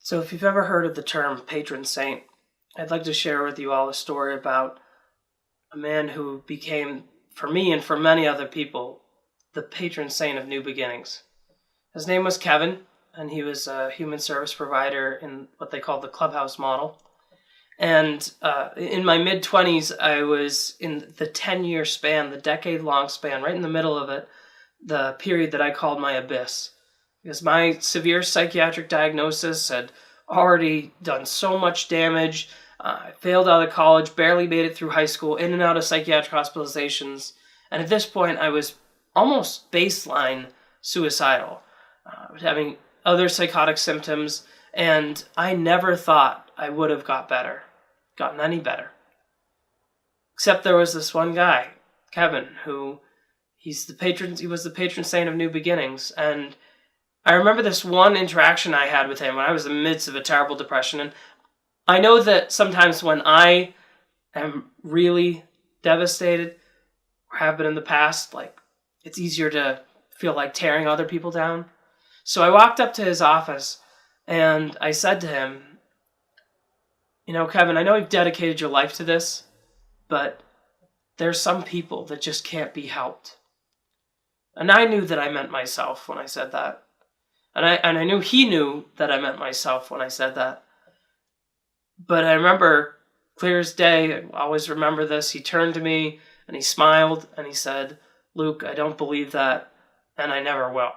So if you've ever heard of the term patron saint, I'd like to share with you all a story about a man who became, for me and for many other people, the patron saint of new beginnings. His name was Kevin, and he was a human service provider in what they call the clubhouse model. And in my mid-20s, I was in the 10-year span, the decade-long span, right in the middle of it, the period that I called my abyss. Because my severe psychiatric diagnosis had already done so much damage. I failed out of college, barely made it through high school, in and out of psychiatric hospitalizations. And at this point, I was almost baseline suicidal. I was having other psychotic symptoms, and I never thought I would have gotten any better. Except there was this one guy, Kevin, who he was the patron saint of new beginnings. And I remember this one interaction I had with him when I was in the midst of a terrible depression. And I know that sometimes when I am really devastated, or have been in the past, it's easier to feel like tearing other people down. So I walked up to his office and I said to him, Kevin, I know you've dedicated your life to this, but there's some people that just can't be helped. And I knew that I meant myself when I said that. And I knew he knew that I meant myself when I said that. But I remember, clear as day, I always remember this, he turned to me and he smiled and he said, "Luke, I don't believe that, and I never will."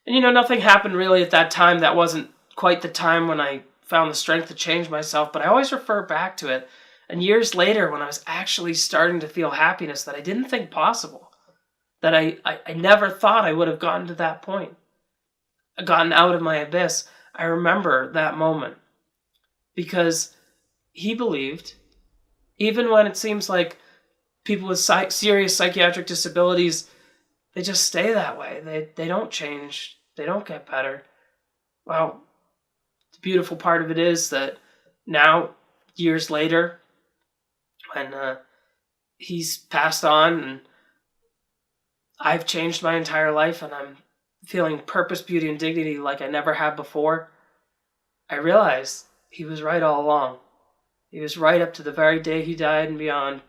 And nothing happened really at that time. That wasn't quite the time when I found the strength to change myself, but I always refer back to it. And years later, when I was actually starting to feel happiness that I didn't think possible, that I never thought I would have gotten to that point, gotten out of my abyss, I remember that moment. Because he believed, even when it seems like people with serious psychiatric disabilities, they just stay that way. They don't change. They don't get better. Well, the beautiful part of it is that now, years later, when he's passed on and I've changed my entire life and I'm feeling purpose, beauty, and dignity like I never have before, I realized he was right all along. He was right up to the very day he died and beyond,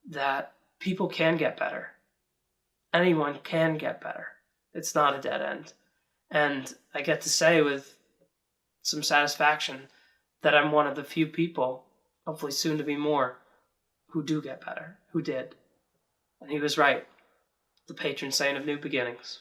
that people can get better. Anyone can get better. It's not a dead end. And I get to say with some satisfaction that I'm one of the few people, hopefully soon to be more, who do get better, who did. And he was right. The patron saint of new beginnings.